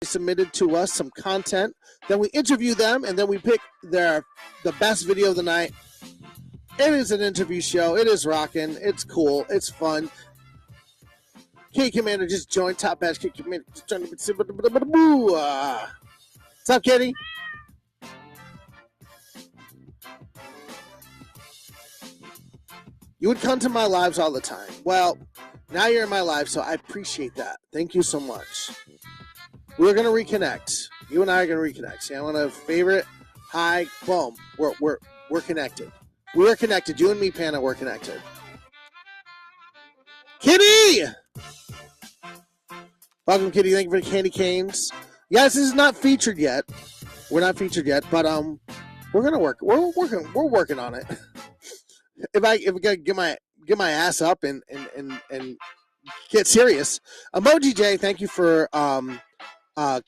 submitted to us some content. Then we interview them, and then we pick the best video of the night. It is an interview show. It is rocking. It's cool. It's fun. Kitty Commander just joined. Top Badge Kitty Commander just joined. What's up, Kitty? You would come to my lives all the time. Well, now you're in my life, so I appreciate that. Thank you so much. We're gonna reconnect. You and I are gonna reconnect. See, I want to favorite. Hi, boom. We're connected. We are connected. You and me, Panda, we're connected. Kitty! Welcome, Kitty. Thank you for the candy canes. Yes, this is not featured yet. We're not featured yet, but we're gonna work. We're working on it. If I gotta get my ass up and get serious. Emoji J, thank you for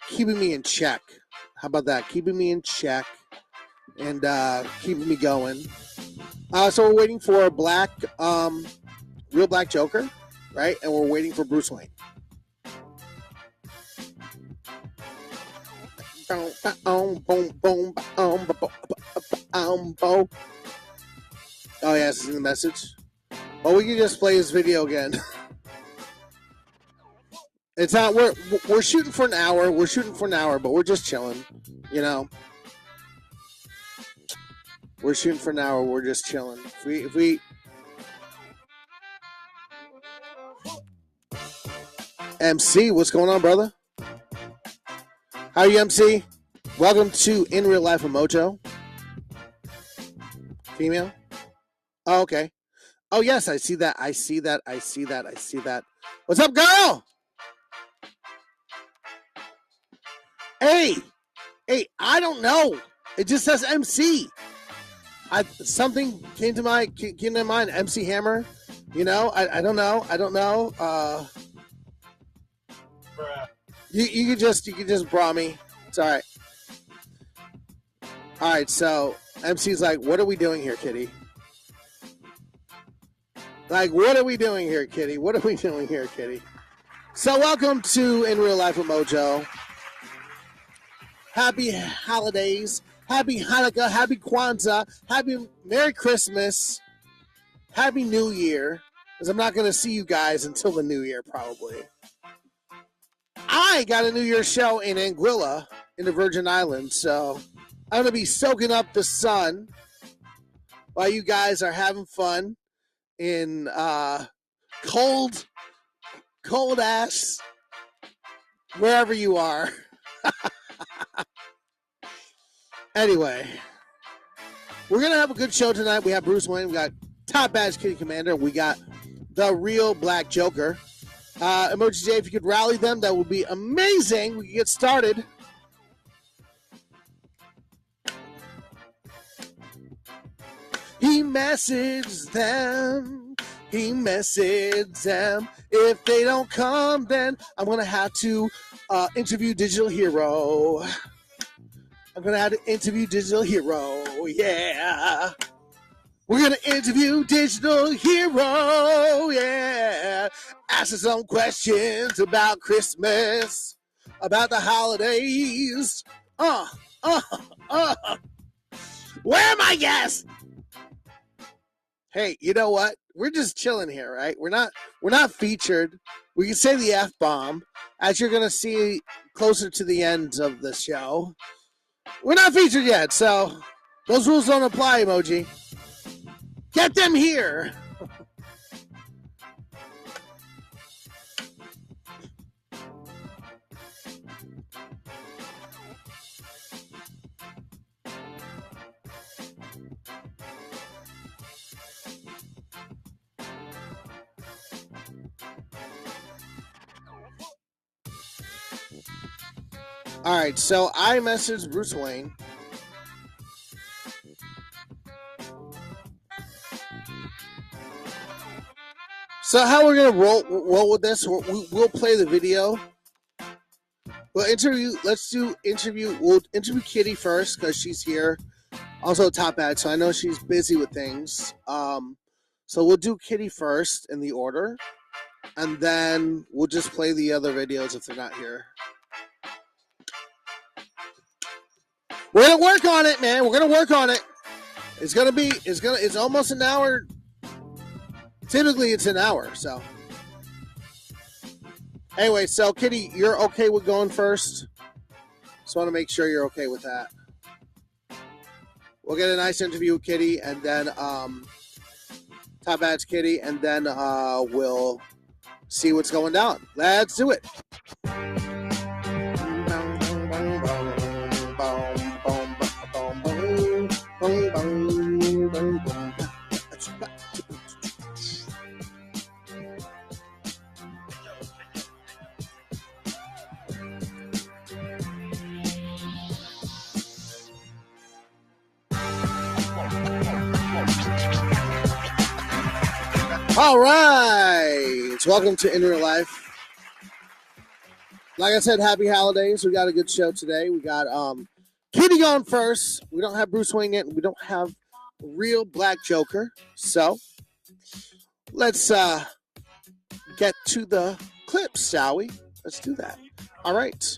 keeping me in check. How about that? Keeping me in check and keeping me going. So we're waiting for a real black Joker, right? And we're waiting for Bruce Wayne. Oh, yeah, this is the message. Oh, we can just play this video again. It's not. We're shooting for an hour. We're shooting for an hour, but we're just chilling. You know. We're shooting for an hour. We're just chilling. If we MC, what's going on, brother? How are you, MC? Welcome to In Real Life with Mojo. Female. Oh, okay. Oh, yes, I see that. I see that. What's up, girl? Hey, I don't know. It just says MC. Something came to mind. MC Hammer. You know, I don't know. You could just bra me. It's all right. All right. So MC's like, what are we doing here, Kitty? Like, what are we doing here, Kitty? What are we doing here, Kitty? So welcome to In Real Life with Mojo. Happy holidays. Happy Hanukkah. Happy Kwanzaa. Happy Merry Christmas. Happy New Year. Because I'm not going to see you guys until the New Year, probably. I got a New Year's show in Anguilla in the Virgin Islands. So I'm going to be soaking up the sun while you guys are having fun in cold ass wherever you are. Anyway, we're going to have a good show tonight. We have Bruce Wayne. We got Top Badge Kitty Commander. We got the real Black Joker. Emoji J, if you could rally them, that would be amazing. We can get started. He messaged them. If they don't come, then I'm going to have to interview Digital Hero. Yeah. We're going to interview Digital Hero, yeah. Ask us some questions about Christmas, about the holidays. Where are my guests? Hey, you know what? We're just chilling here, right? We're not featured. We can say the F-bomb, as you're going to see closer to the end of the show. We're not featured yet, so those rules don't apply, Emoji. Get them here. All right, so I messaged Bruce Wayne. So how we're gonna roll with this? We'll play the video. We'll interview. We'll interview Kitty first because she's here. Also Top Hat, so I know she's busy with things. So we'll do Kitty first in the order, and then we'll just play the other videos if they're not here. We're gonna work on it, man. We're gonna work on it. It's almost an hour. Typically it's an hour, so. Anyway, so Kitty, you're okay with going first? Just want to make sure you're okay with that. We'll get a nice interview with Kitty, and then Top Badge Kitty, and then we'll see what's going down. Let's do it. All right. Welcome to In Real Life. Like I said, happy holidays. We got a good show today. We got Kitty on first. We don't have Bruce Wayne yet. We don't have real Black Joker. So let's get to the clips, shall we? Let's do that. All right.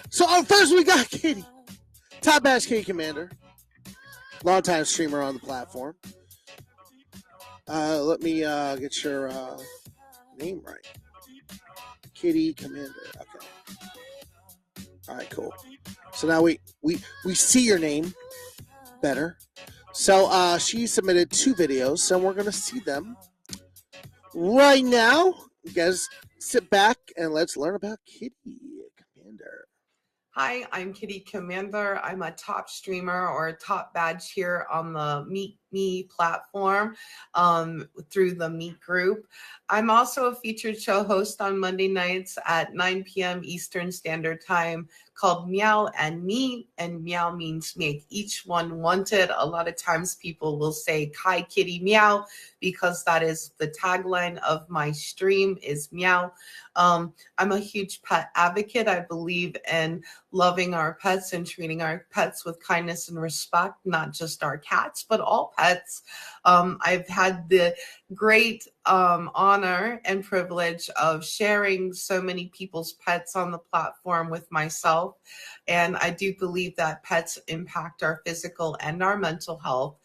So first we got Kitty. Top Badge Kitty Commander. Longtime streamer on the platform. Let me get your name right. Kitty Commander. Okay. All right, cool. So now we see your name better. So she submitted 2 videos, so we're gonna see them right now. You guys sit back and let's learn about Kitty Commander. Hi, I'm Kitty Commander. I'm a top streamer or a top badge here on the Meet Me platform through the Meet group. I'm also a featured show host on Monday nights at 9 p.m. Eastern Standard Time called Meow and Meet, and meow means make each one wanted. A lot of times people will say, "Hi, Kitty Meow," because that is the tagline of my stream is meow. I'm a huge pet advocate. I believe in loving our pets and treating our pets with kindness and respect, not just our cats, but all pets. I've had the great honor and privilege of sharing so many people's pets on the platform with myself. And I do believe that pets impact our physical and our mental health.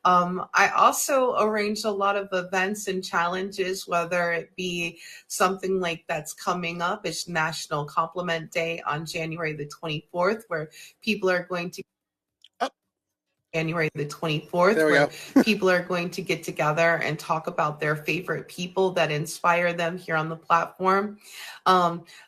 I also arrange a lot of events and challenges, whether it be something like that's coming up. It's National Compliment Day on January the 24th, where people are going to January the 24th, where people are going to get together and talk about their favorite people that inspire them here on the platform.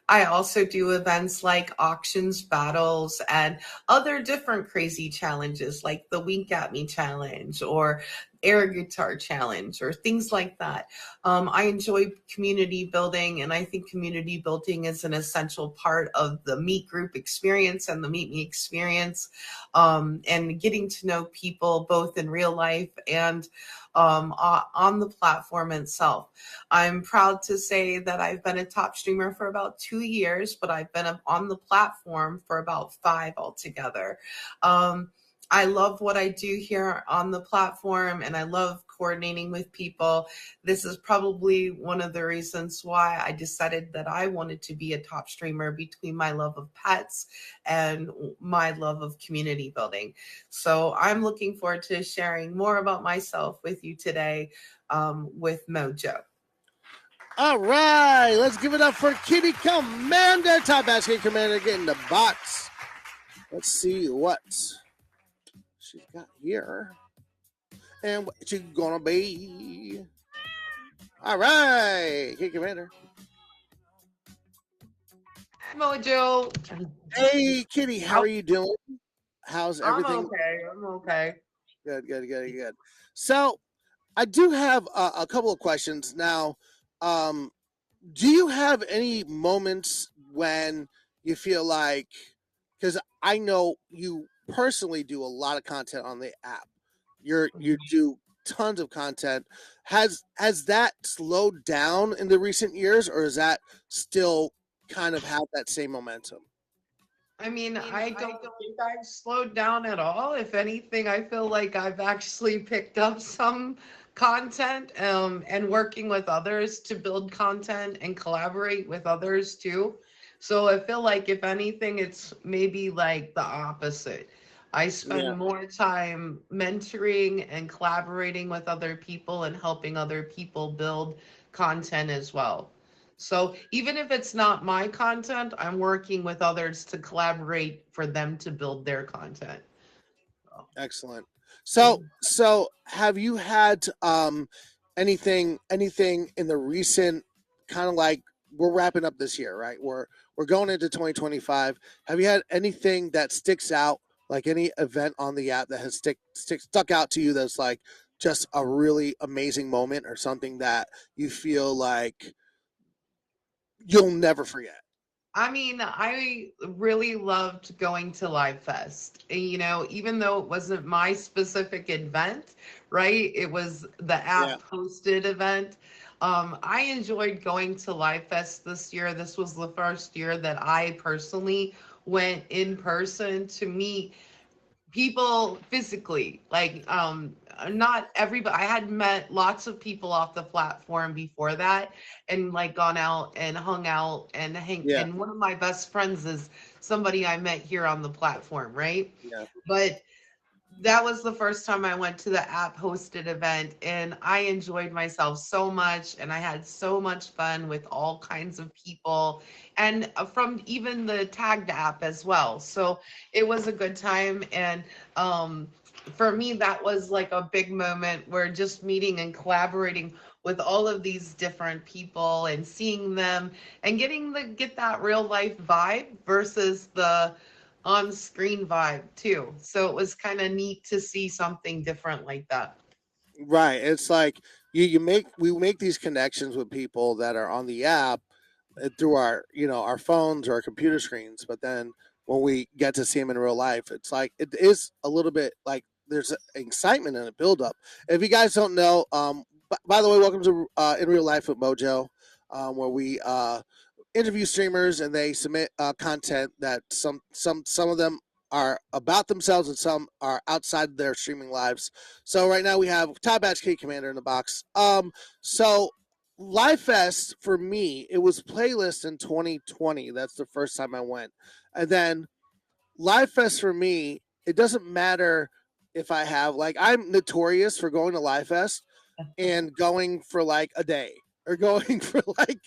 I also do events like auctions, battles, and other different crazy challenges like the Wink at Me challenge or air guitar challenge or things like that. I enjoy community building, and I think community building is an essential part of the Meet group experience and the Meet Me experience, and getting to know people both in real life and on the platform itself. I'm proud to say that I've been a top streamer for about 2 years, but I've been on the platform for about 5 altogether. I love what I do here on the platform, and I love coordinating with people. This is probably one of the reasons why I decided that I wanted to be a top streamer, between my love of pets and my love of community building. So I'm looking forward to sharing more about myself with you today with Mojo. All right, let's give it up for Kitty Commander, Top Badge Kitty Commander, getting the box. Let's see what she's got here and what she's gonna be. All right, Kitty Commander. Mojo. Hey, Kitty, how are you doing? How's everything? I'm okay. Good. So, I do have a couple of questions now. Do you have any moments when you feel like, because I know you personally do a lot of content on the app, you do tons of content. Has that slowed down in the recent years, or is that still kind of have that same momentum? I mean, I don't think I've slowed down at all. If anything, I feel like I've actually picked up some content and working with others to build content and collaborate with others too. So I feel like if anything, it's maybe like the opposite. I Yeah, spend more time mentoring and collaborating with other people and helping other people build content as well. So even if it's not my content, I'm working with others to collaborate for them to build their content. excellent. So have you had anything in the recent kind of like we're wrapping up this year, right? We're going into 2025. Have you had anything that sticks out, like any event on the app that has stuck out to you that's like just a really amazing moment or something that you feel like you'll never forget? I mean, I really loved going to Live Fest. You know, even though it wasn't my specific event, right? It was the Yeah. app hosted event. I enjoyed going to Live Fest this year. This was the first year that I personally went in person to meet people physically, like not everybody. I had met lots of people off the platform before that and like gone out and hung out and hang, Yeah. and one of my best friends is somebody I met here on the platform, right? Yeah. But that was the first time I went to the app hosted event, and I enjoyed myself so much, and I had so much fun with all kinds of people, and from even the tagged app as well. So it was a good time. And um for me, that was like a big moment where just meeting and collaborating with all of these different people and seeing them and get that real life vibe versus the on screen vibe too. So it was kind of neat to see something different like that. Right. It's like you make we make these connections with people that are on the app through our our phones or our computer screens, but then when we get to see them in real life, it's like it is a little bit like there's excitement and a build up. If you guys don't know, by the way, welcome to In Real Life with Mojo, where we interview streamers and they submit content that some of them are about themselves and some are outside their streaming lives. So right now we have Top Batch K Commander in the box. So Live Fest for me, it was playlist in 2020. That's the first time I went, and then Live Fest for me, it doesn't matter if I have like I'm notorious for going to Live Fest and going for like a day or going for like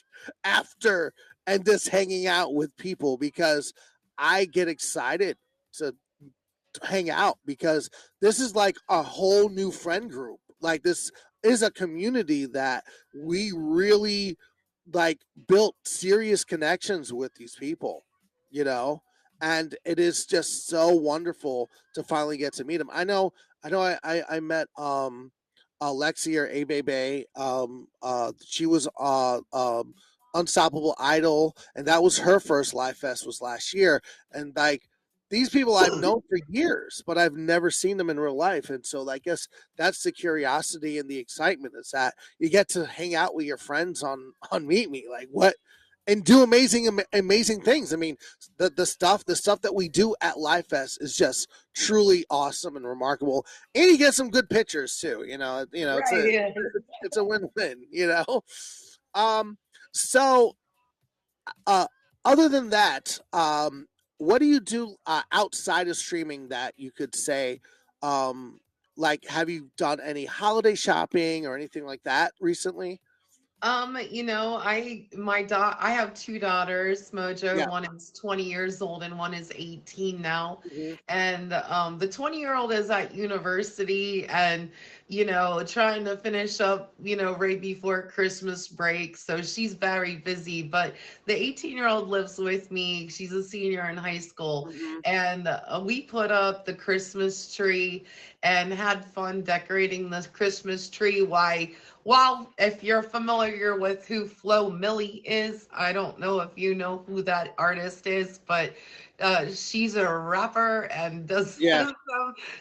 after and just hanging out with people because I get excited to hang out because this is like a whole new friend group. Like this is a community that we really like built serious connections with these people, you know, and it is just so wonderful to finally get to meet them. I met Lexi or Abebe. She was Unstoppable Idol, and that was her first live fest was last year. And like these people I've known for years, but I've never seen them in real life. And so I guess that's the curiosity and the excitement is that you get to hang out with your friends on Meet Me, like what, and do amazing things. I mean, the stuff that we do at Live Fest is just truly awesome and remarkable, and you get some good pictures too. It's Right. a Yeah. it's a win win. Um, so uh, other than that, what do you do outside of streaming that you could say, um, like, have you done any holiday shopping or anything like that recently? I have two daughters, Mojo. Yeah. One is 20 years old and one is 18 now. Mhm. And the 20-year-old is at university and, trying to finish up, right before Christmas break. So she's very busy. But the 18-year-old lives with me. She's a senior in high school. Mhm. And we put up the Christmas tree and had fun decorating the Christmas tree. Well, if you're familiar with who Flo Millie is, I don't know if you know who that artist is, but she's a rapper and does Yeah.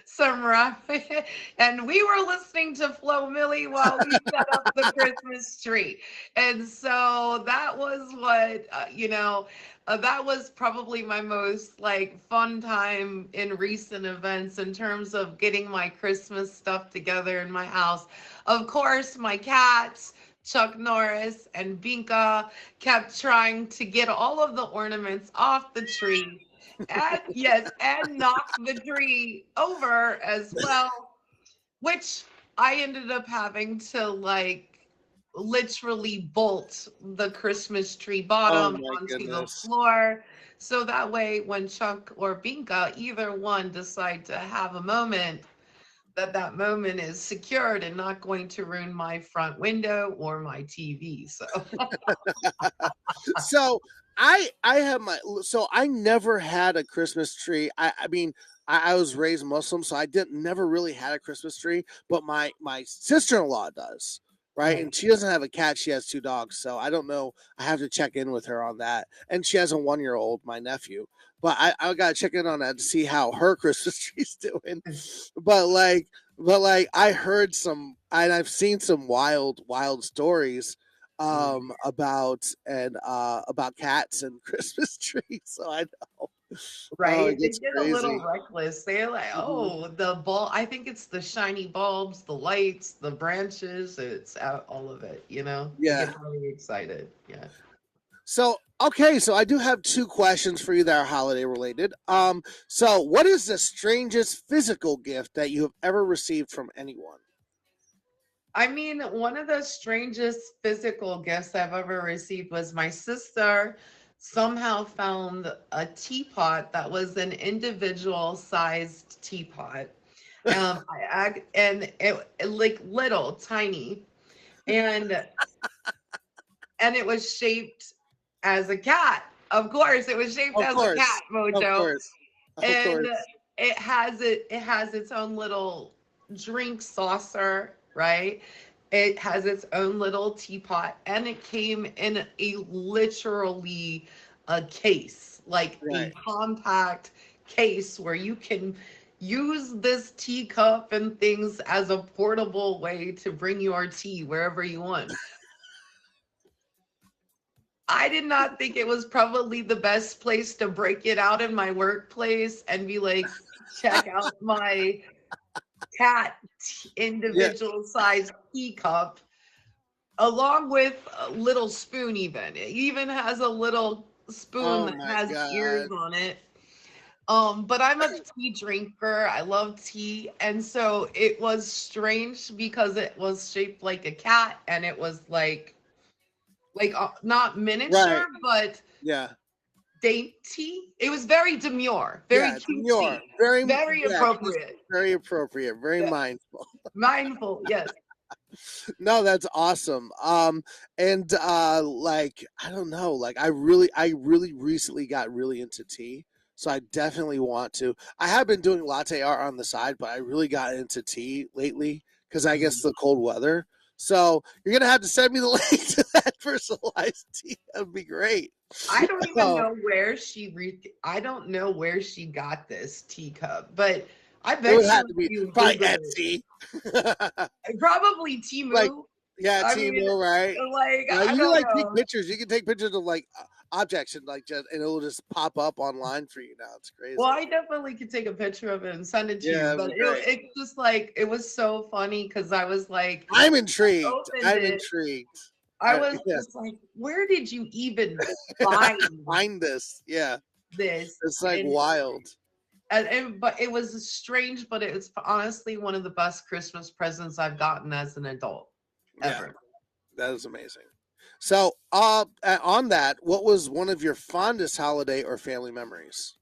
some rapping. And we were listening to Flo Millie while we set up the Christmas tree. And so that was that was probably my most like fun time in recent events in terms of getting my Christmas stuff together in my house. Of course, my cats, Chuck Norris and Binka, kept trying to get all of the ornaments off the tree. And yes, and knock the tree over as well, which I ended up having to like literally bolt the Christmas tree Oh bottom my onto the goodness. floor. So that way, when Chuck or Binka, either one, decide to have a moment, that moment is secured and not going to ruin my front window or my TV. So So I have my so I never had a Christmas tree. I mean I was raised Muslim, so I didn't never really had a Christmas tree. But my sister in law does, right? right. And she doesn't have a cat; she has two dogs. So I don't know. I have to check in with her on that. And she has a 1 year old, my nephew. But I got to check in on that to see how her Christmas tree's doing. But like I heard some and I've seen some wild stories about cats and Christmas trees. So I know. Oh, Right? it They gets get a little crazy. reckless. They're like, Mhm. oh, the bulb. I think it's the shiny bulbs, the lights, the branches. It's out, all of it. They Yeah. get very excited. Yeah. So okay, so I do have two questions for you that are holiday related. So what is the strangest physical gift that you have ever received from anyone? I mean, one of the strangest physical gifts I've ever received was my sister somehow found a teapot that was an individual sized teapot. And it like little, tiny, and it was shaped as a cat. Of course, it was shaped Of as a course, cat, of Mojo, course, of and course. it has its own little drink saucer, right? It has its own little teapot, and it came in a literally a case, like a Right. compact case where you can use this teacup and things as a portable way to bring your tea wherever you want. I did not think it was probably the best place to break it out in my workplace and be like, check out my cat Yeah. individual size teacup, along with a little spoon, even. It even has a little spoon Oh that my has ears god. on it. But I'm a tea drinker. I love tea. And so it was strange because it was shaped like a cat and it was like not Right. miniature, but Yeah. dainty. It was very demure, very Yeah. cutesy, Demure. Very. very Yeah. She's appropriate. very appropriate. Very Yeah, mindful. mindful, yes. No, that's awesome. And like I don't know, like I really recently got really into tea. So I definitely want to. I have been doing latte art on the side, but I really got into tea lately because I guess the cold weather. So you're gonna have to send me the link to that personalized tea. That'd be great. I don't even Oh, know where I don't know where she got this teacup, but I it would bet you have if to be you probably Google Etsy. it, probably Like Timu. yeah, I mean, Timo, right? like, Yeah, I you can don't like take know. pictures. You can take pictures of like objects and like just and it'll just pop up online for you now. It's Well, crazy. I definitely could take a picture of it and send it to Yeah, you, that'd but be great. it's just like it was so funny because I was like, I'm I intrigued. opened I'm it. intrigued. I was Yeah, just like, where did you even find find this. Yeah, this? it's like And wild. but it was strange, but it was honestly one of the best Christmas presents I've gotten as an adult Yeah, ever. that is amazing. So, on that, what was one of your fondest holiday or family memories?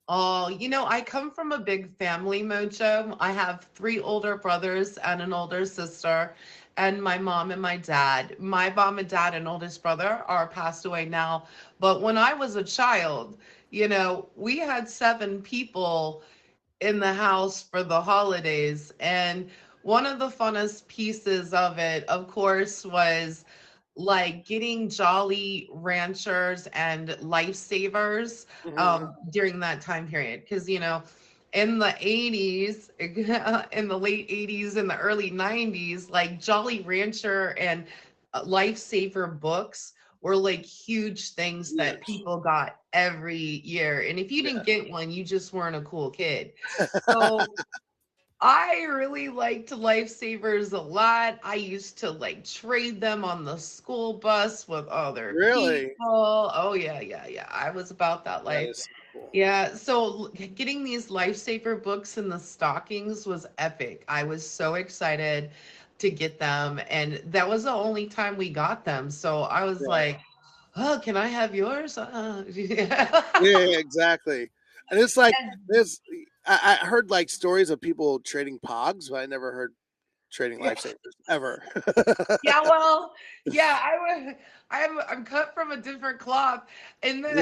Oh, I come from a big family, Mojo. I have three older brothers and an older sister, and my mom and my dad. My mom and dad and oldest brother are passed away now. But when I was a child, we had seven people in the house for the holidays. And one of the funnest pieces of it, of course, was like getting Jolly Ranchers and Lifesavers Hmm. during that time period. Because, in the 80s, in the late 80s, and the early 90s, like Jolly Rancher and Lifesaver books were like huge things that Huge. people got every year. And if you Yeah. didn't get one, you just weren't a cool kid. So I really liked Lifesavers a lot. I used to like trade them on the school bus with other Really? people. Oh yeah, yeah, yeah. I was about that That life. is. cool. Yeah, so getting these lifesaver books in the stockings was epic. I was so excited to get them, and that was the only time we got them. So I was Right. like, "Oh, can I have yours?" Yeah. Yeah, exactly. And it's like this. I heard like stories of people trading Pogs, but I never heard trading lifesavers ever. Yeah, well, yeah, I'm cut from a different cloth. And then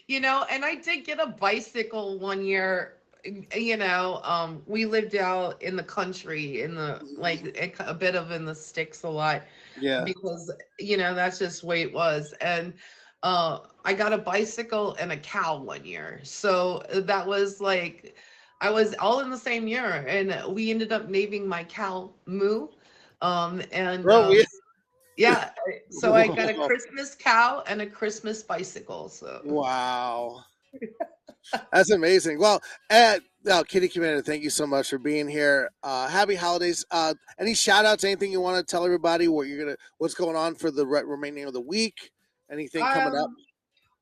Yeah. and I did get a bicycle one year. We lived out in the country in the like a bit of in the sticks a lot Yeah. because that's just the way it was. And I got a bicycle and a cow one year. So that was like I was all in the same year, and we ended up naming my cow Moo. And Bro, yeah. yeah, so I got a Christmas cow and a Christmas bicycle. So Wow. That's amazing. Well, Ed, Kitty Commander, thank you so much for being here. Happy holidays. Any shout outs, anything you want to tell everybody what's going on for the remaining of the week? Anything coming up?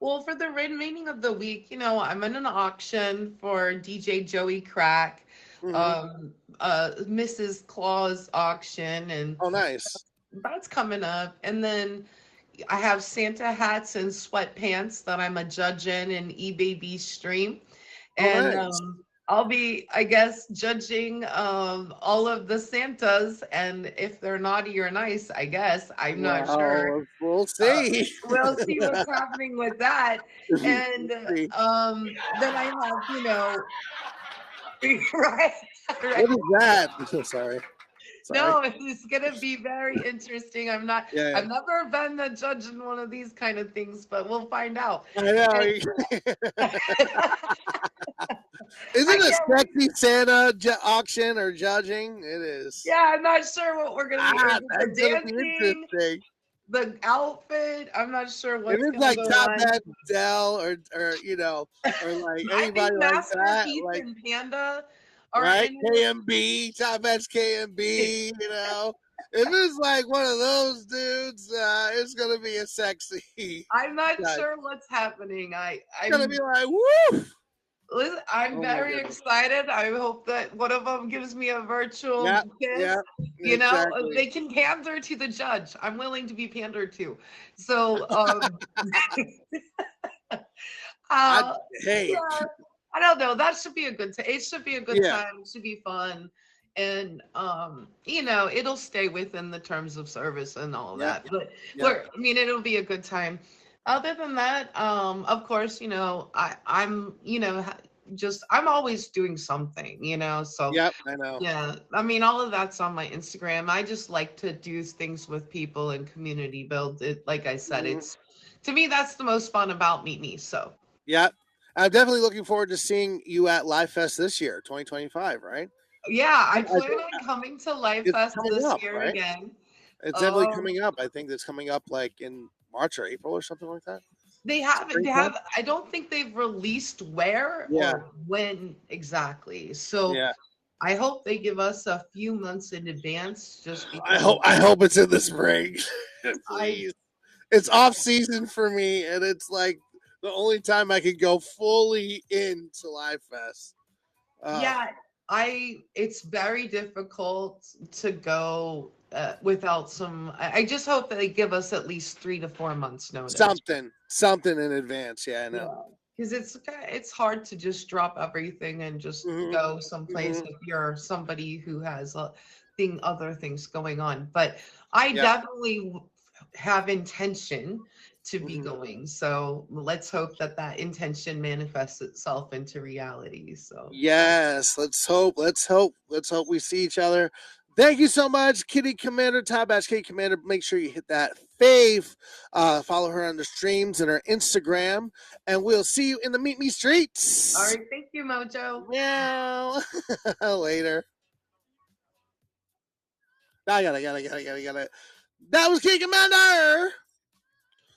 Well, for the remaining of the week, I'm in an auction for DJ Joey Crack, Mm-hmm. Mrs. Claus auction, and Oh, nice. that's coming up. And then I have Santa hats and sweatpants that I'm a judge in an eBaby stream. Oh, And nice. I'll be, I guess, judging all of the Santas, and if they're naughty or nice, I guess I'm not sure. Well, we'll see. We'll see what's happening with that. And See. then I have, right, right. What is that? I'm so sorry. No, it's gonna be very interesting. Yeah. I've never been the judge in one of these kind of things, but we'll find out. I know. Is it a sexy Santa auction or judging? It is. Yeah, I'm not sure what we're gonna do. That's The gonna be dancing, interesting. the outfit. I'm not sure If what's it's gonna like go Top on. Hat Dell or like I anybody think like Master that, Keith like and Panda are right in it. KMB, Top Hat's KMB. If it's like one of those dudes, it's gonna be a sexy. I'm not judge. sure what's happening. It's gonna be like woo. Listen, I'm very excited. I hope that one of them gives me a virtual kiss. Yeah, exactly. They can pander to the judge. I'm willing to be pandered to. So, hey, yeah, I don't know. That should be a good time. It should be a good Yeah. time. It should be fun. And it'll stay within the terms of service and all Yeah. that. But Yeah. it'll be a good time. Other than that, of course, I'm always doing something, so Yep, I know. yeah, I mean, all of that's on my Instagram. I just like to do things with people and community build it. Like I said, Mhm. it's to me, that's the most fun about Meet Me. So Yeah, I'm definitely looking forward to seeing you at Live Fest this year, 2025, right? yeah, I plan on coming to Live It's Fest coming this up, year right? again. It's definitely coming up. I think it's coming up like in March or April or something like that. They have. Springtime? I don't think they've released where Yeah. or when exactly. So Yeah. I hope they give us a few months in advance. Just I because hope it's in the spring. Please. It's off season for me, and it's like the only time I could go fully into Live Fest. yeah, it's very difficult to go without some. I just hope that they give us at least 3 to 4 months notice. Something in advance. Yeah, I know. Because it's hard to just drop everything and just go someplace if you're somebody who has other things going on. But I definitely have intention to be going. So let's hope that intention manifests itself into reality. So yes, let's hope we see each other. Thank you so much, Kitty Commander, Top Batch Kitty Commander. Make sure you hit that fave. Follow her on the streams and her Instagram, and we'll see you in the Meet Me streets. All right, thank you, Mojo. Meow. Later. I got it. That was Kitty Commander.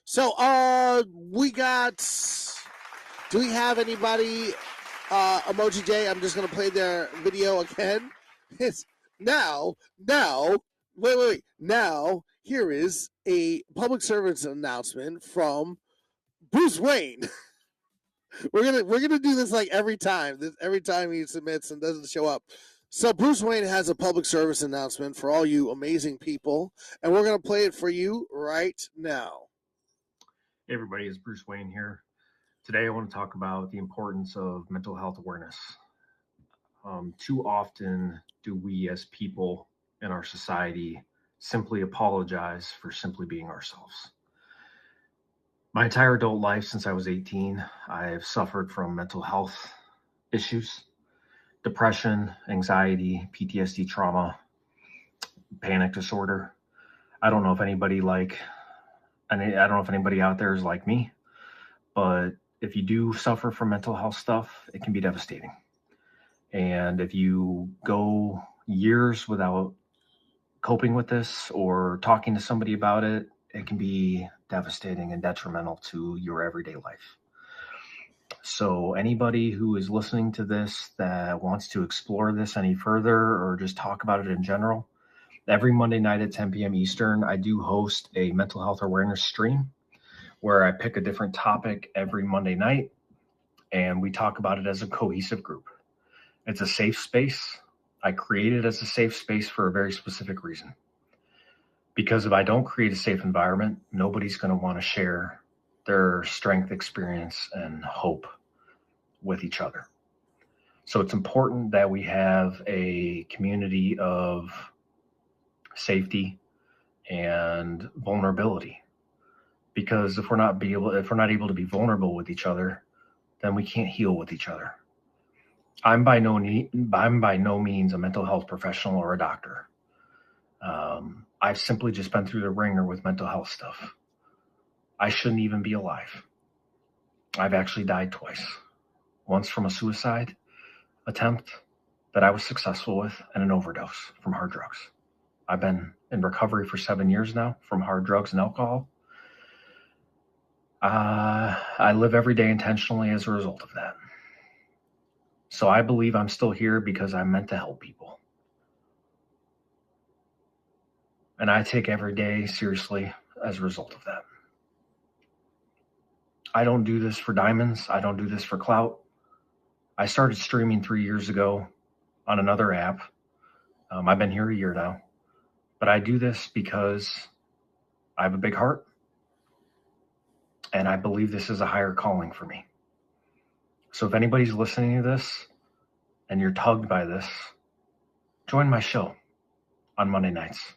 So, we got. Do we have anybody? Emoji J. I'm just gonna play their video again. It's now. Wait. Now, here is a public service announcement from Bruce Wayne. We're gonna do this like every time. Every time he submits and doesn't show up. So Bruce Wayne has a public service announcement for all you amazing people, and we're gonna play it for you right now. Hey everybody, it's Bruce Wayne here. Today I want to talk about the importance of mental health awareness. Too often do we as people in our society simply apologize for simply being ourselves. My entire adult life since I was 18, I've suffered from mental health issues, depression, anxiety, PTSD trauma, panic disorder. I don't know if anybody out there is like me, but if you do suffer from mental health stuff, it can be devastating. And if you go years without coping with this or talking to somebody about it, it can be devastating and detrimental to your everyday life. So anybody who is listening to this that wants to explore this any further or just talk about it in general, every Monday night at 10 p.m. Eastern, I do host a mental health awareness stream where I pick a different topic every Monday night and we talk about it as a cohesive group. It's a safe space. I create it as a safe space for a very specific reason. Because if I don't create a safe environment, nobody's going to want to share their strength, experience, and hope with each other. So it's important that we have a community of safety and vulnerability. Because if we're not able to be vulnerable with each other, then we can't heal with each other. I'm by no means a mental health professional or a doctor. I've simply just been through the ringer with mental health stuff. I shouldn't even be alive. I've actually died twice. Once from a suicide attempt that I was successful with, and an overdose from hard drugs. I've been in recovery for 7 years now from hard drugs and alcohol. I live every day intentionally as a result of that. So I believe I'm still here because I'm meant to help people. And I take every day seriously as a result of that. I don't do this for diamonds. I don't do this for clout. I started streaming 3 years ago on another app. I've been here a year now. But I do this because I have a big heart. And I believe this is a higher calling for me. So if anybody's listening to this and you're tugged by this, join my show on Monday nights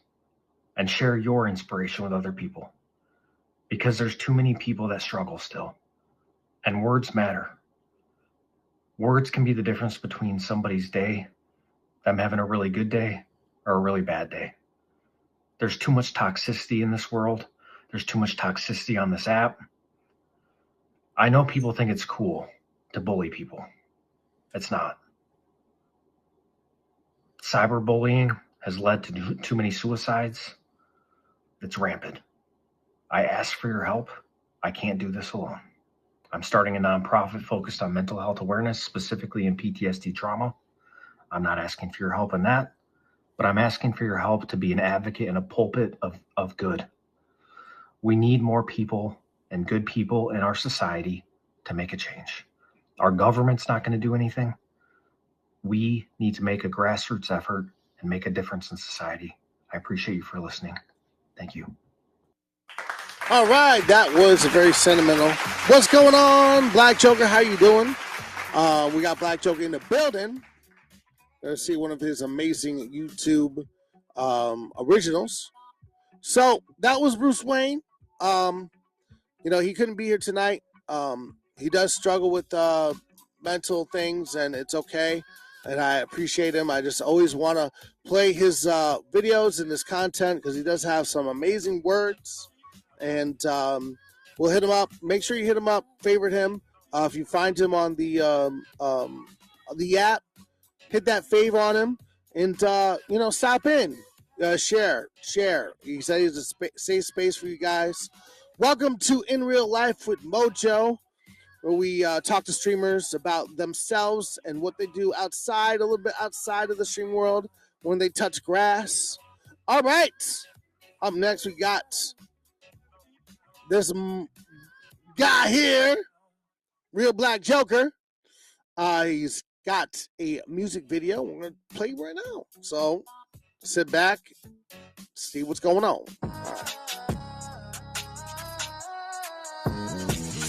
and share your inspiration with other people, because there's too many people that struggle still, and words matter. Words can be the difference between somebody's day, them having a really good day or a really bad day. There's too much toxicity in this world. There's too much toxicity on this app. I know people think it's cool to bully people. It's not. Cyberbullying has led to too many suicides. It's rampant. I ask for your help. I can't do this alone. I'm starting a nonprofit focused on mental health awareness, specifically in PTSD trauma. I'm not asking for your help in that, but I'm asking for your help to be an advocate in a pulpit of good. We need more people and good people in our society to make a change. Our government's not going to do anything. We need to make a grassroots effort and make a difference in society. I appreciate you for listening. Thank you. All right, that was very sentimental. What's going on, Black Joker? How you doing? We got Black Joker in the building. Let's see one of his amazing YouTube originals. So that was Bruce Wayne. He couldn't be here tonight. He does struggle with mental things, and it's okay. And I appreciate him. I just always want to play his videos and his content because he does have some amazing words. And we'll hit him up. Make sure you hit him up. Favorite him. If you find him on the app, hit that fave on him, and stop in, share. He said he's a safe space for you guys. Welcome to In Real Life with Mojo, where we talk to streamers about themselves and what they do outside, a little bit outside of the stream world when they touch grass. All right. Up next, we got this guy here. Real Black Joker. He's got a music video we're going to play right now. So sit back, see what's going on.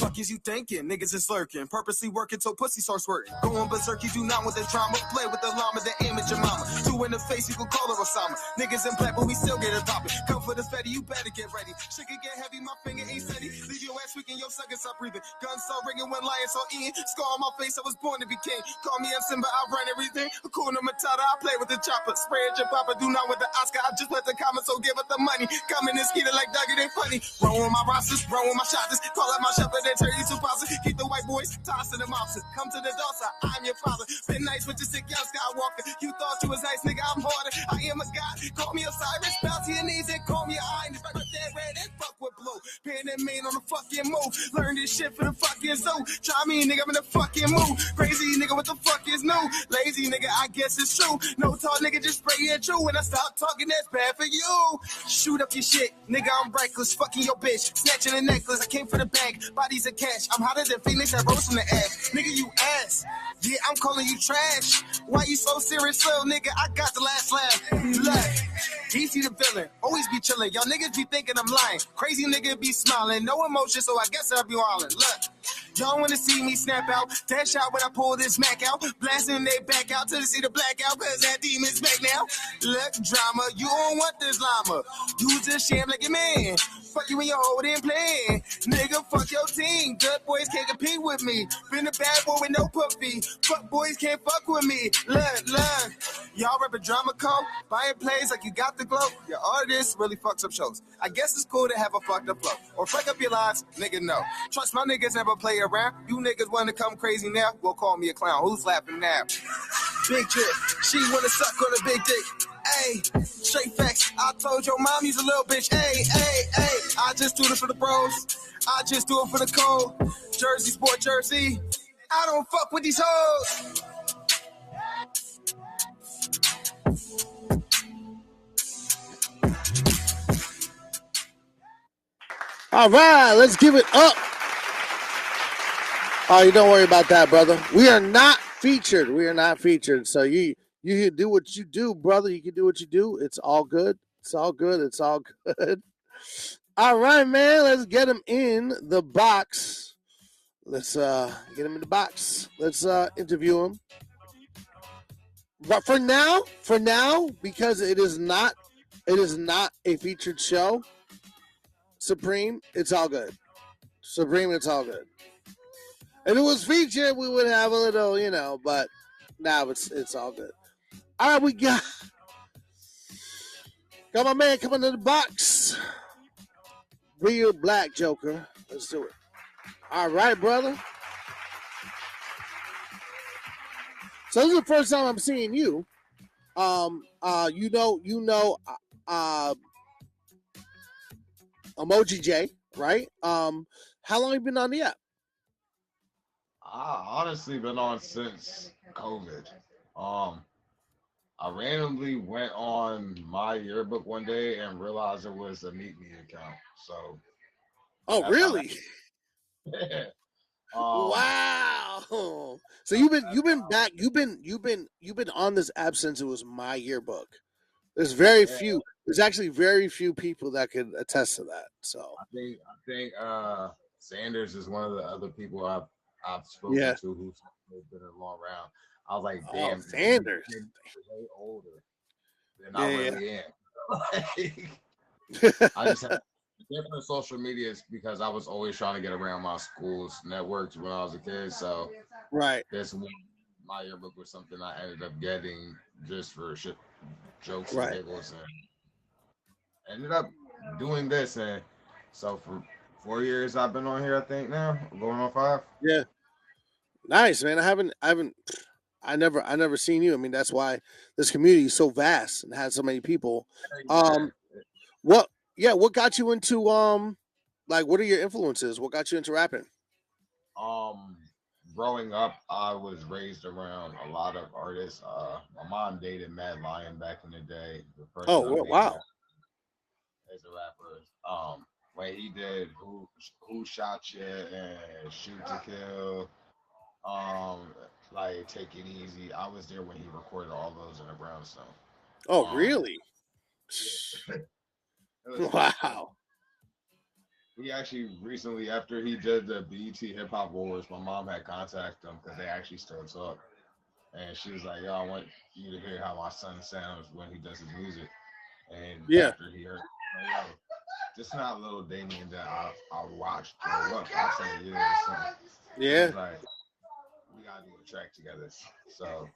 Fuck is you thinking? Niggas is lurking, purposely working till pussy starts working. Going berserk, you do not want the drama. Play with the llama, the image your mama. Two in the face, you can call her Osama. Niggas in black, but we still get it poppin'. Come for the fatty, you better get ready. Shit can get heavy, my finger ain't steady. Leave your ass weak and your seconds stop breathing. Guns start ringing when lions saw Ian. Scar on my face, I was born to be king. Call me M. Simba, I run everything. Hakuna Matata, I play with the chopper. Spray at your papa, do not with the Oscar. I just let the comments, so give it the money. Coming and skeeting like Doug, it ain't funny. Run with my rosters, run with my shotters. Call out my shepherd and turn you to positive. Keep the white boys tossing them off. Come to the door, sir. I'm your father. Been nice with your sick young Skywalker. You thought you was nice, nigga. I'm harder. I am a god. Call me Osiris. Bow to your knees and call me an iron. If I got that red and fuck with blue. Pen and main on the fucking move. Learn this shit for the fucking zoo. Try me, nigga. I'm in the fucking mood. Crazy nigga, what the fuck is new? Lazy nigga, I guess it's true. No talk, nigga, just spray it true. When I stop talking, that's bad for you. Shoot up your shit, nigga. I'm reckless. Fucking your bitch. Snatching a necklace. I came for the bag. Bodies of cash. I'm hotter than Phoenix that rose from the ass. Nigga, you ass. Yeah, I'm calling you trash. Why you so serious, little nigga? I got the last laugh. Look, DC the villain. Always be chilling. Y'all niggas be thinking I'm lying. Crazy nigga be smiling. No emotion, so I guess I'll be wildin'. Look. Y'all wanna see me snap out, dash out when I pull this Mac out, blasting they back out till they see the blackout, cause that demon's back now. Look, drama, you don't want this llama. You just sham like a man. Fuck you when you're holding plan. Nigga, fuck your team. Good boys can't compete with me. Been a bad boy with no puppy. Fuck boys can't fuck with me. Look, y'all rap a drama code, buying plays like you got the glow. Your artist really fucks up shows. I guess it's cool to have a fucked up flow. Or fuck up your lines, nigga, no. Trust my niggas never play around. You niggas wanna come crazy now? Well, call me a clown. Who's laughing now? Big drip. She wanna suck on a big dick. Ayy, straight facts. I told your mom he's a little bitch. Ayy. I just do it for the bros. I just do it for the code. Jersey, sport jersey. I don't fuck with these hoes. All right, let's give it up. Oh, you don't worry about that, brother. We are not featured. So you can do what you do, brother. You can do what you do. It's all good. All good. All right, man. Let's get him in the box. Let's get him in the box. Let's interview him. But for now, because it is not a featured show, Supreme, it's all good. It's all good. If it was featured, we would have a little, but now it's all good. All right, we got my man coming to the box. Real Black Joker. Let's do it. All right, brother. So this is the first time I'm seeing you. Emoji J, right? How long have you been on the app? I honestly been on since COVID. I randomly went on my yearbook one day and realized it was a Meet Me account. So. Oh, really? Wow. So you've been back. You've been on this app since it was my yearbook. There's There's actually very few people that could attest to that. So I think Sanders is one of the other people I've spoken to who's been a long round. I was like, damn, Sanders is way older than I really am. I just had different social medias because I was always trying to get around my school's networks when I was a kid. So this one, my yearbook was something I ended up getting just for shit, jokes and giggles, and ended up doing this. And so for 4 years I've been on here, I think now going on 5. Yeah. Nice, man. I never seen you. I mean, that's why this community is so vast and has so many people. What got you into what are your influences? What got you into rapping? Growing up, I was raised around a lot of artists. My mom dated Mad Lion back in the day. Wow. As a rapper. When he did Who Shot Ya and Shoot to Kill. like Take It Easy. I was there when he recorded all those in the Brownstone. Oh, really? Wow. He actually recently, after he did the BET Hip Hop Awards, my mom had contacted him because they actually still talk. And she was like, "Yo, I want you to hear how my son sounds when he does his music." And Yeah. after he heard, like, yo, this not little Damien that I watched grow up. I said, yeah, yeah. Like, we gotta do a track together. So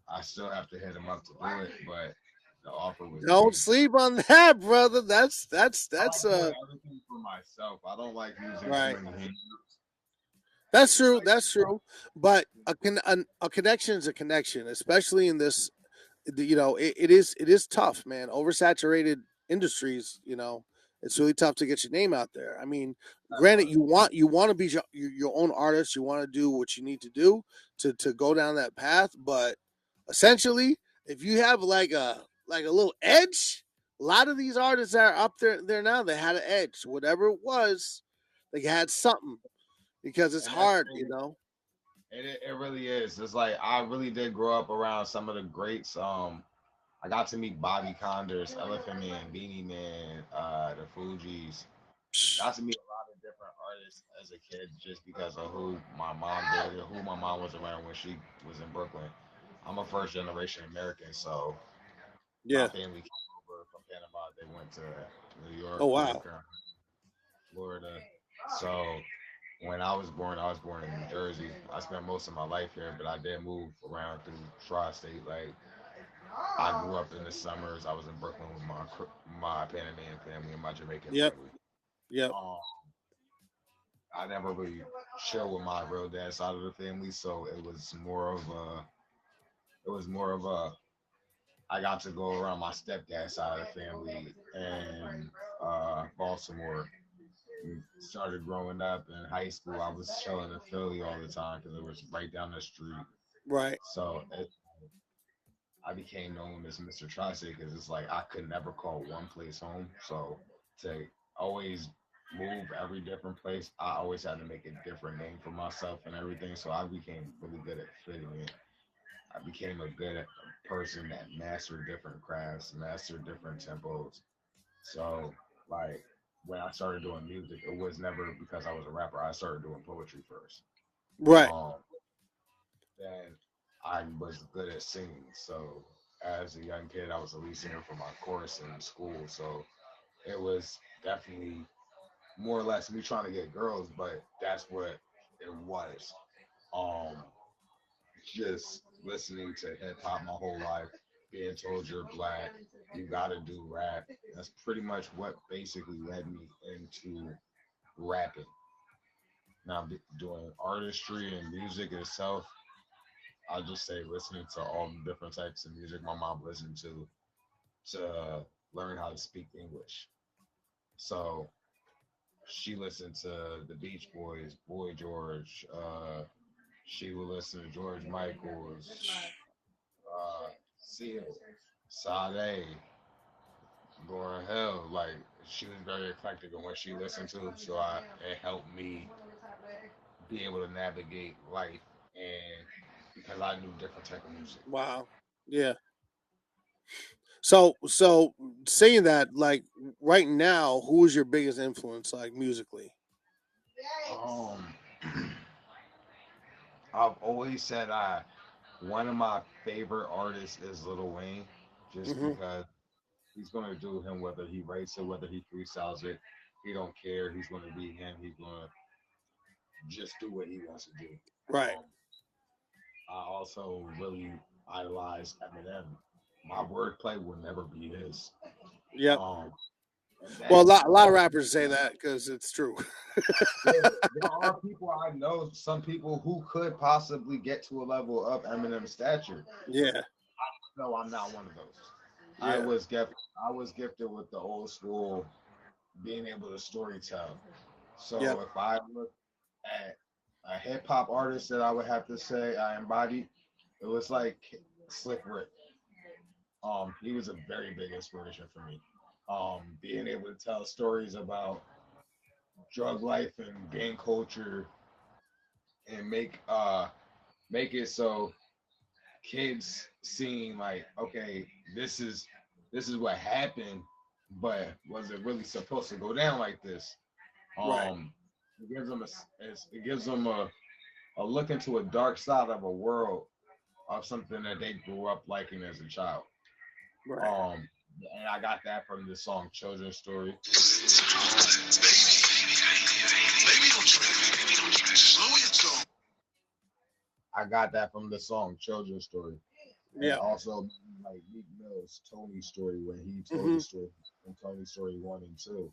I still have to hit him up to do it, but the offer was. Don't sleep on that, brother. That's I like everything for myself. I don't like using right. too many hands. That's true. That's true. But a connection is a connection, especially in this. You know, it is tough, man. Oversaturated industries. You know, it's really tough to get your name out there. I mean, granted, you want to be your own artist. You want to do what you need to do to go down that path. But essentially, if you have like a little edge, a lot of these artists that are up there now, they had an edge. Whatever it was, they had something. Because it's hard, you know. It really is. It's like I really did grow up around some of the greats. I got to meet Bobby Condors, Elephant Man, Beanie Man, the Fugees. Got to meet a lot of different artists as a kid just because of who my mom did, who my mom was around when she was in Brooklyn. I'm a first generation American, so my family came over from Panama. They went to New York, oh wow, Florida. So when I was born in New Jersey. I spent most of my life here, but I did move around through tri-state. Like I grew up in the summers. I was in Brooklyn with my Panamanian family and my Jamaican family. Yep. I never really chill with my real dad side of the family, so it was more of a I got to go around my stepdad side of the family in Baltimore. Started growing up in high school. I was chilling in Philly all the time because it was right down the street. Right. So I became known as Mr. Tri-State because it's like I could never call one place home. So to always move every different place, I always had to make a different name for myself and everything. So I became really good at fitting in. I became a good person that mastered different crafts, mastered different tempos. So like when I started doing music, it was never because I was a rapper. I started doing poetry first. Right. Then I was good at singing. So as a young kid, I was a lead singer for my chorus in school. So it was definitely more or less me trying to get girls, but that's what it was. Just listening to hip hop my whole life, being told you're black, you gotta do rap. That's pretty much what basically led me into rapping. Now doing artistry and music itself, I'll just say listening to all the different types of music my mom listened to learn how to speak English. So she listened to the Beach Boys, Boy George. She would listen to George Michael's, Seal, Sade, Lauryn Hill. Like she was very eclectic in what she listened to, so it helped me be able to navigate life, and because I knew different type of music. Wow. Yeah. So saying that, like right now, who is your biggest influence, like musically? I've always said one of my favorite artists is Lil Wayne, just because he's gonna do him whether he writes it, whether he freestyles it. He don't care. He's gonna be him. He's gonna just do what he wants to do. Right. I also really idolize Eminem. My wordplay will never be his. Yep. Well, a lot of rappers say that because it's true. There are people I know, some people who could possibly get to a level of Eminem's stature. Yeah. No, I'm not one of those. Yeah. I was gifted with the old school, being able to story tell. So if I look at a hip hop artist that I would have to say I embodied, it was like Slick Rick. He was a very big inspiration for me. Being able to tell stories about drug life and gang culture and make it so kids seeing like, okay, this is what happened, but was it really supposed to go down like this? It gives them a look into a dark side of a world of something that they grew up liking as a child. And I got that from the song Children's Story. I got that from the song Children's Story. Yeah. And also like Meek Mill's Tony's Story when he told the story from Tony's Story 1 and 2.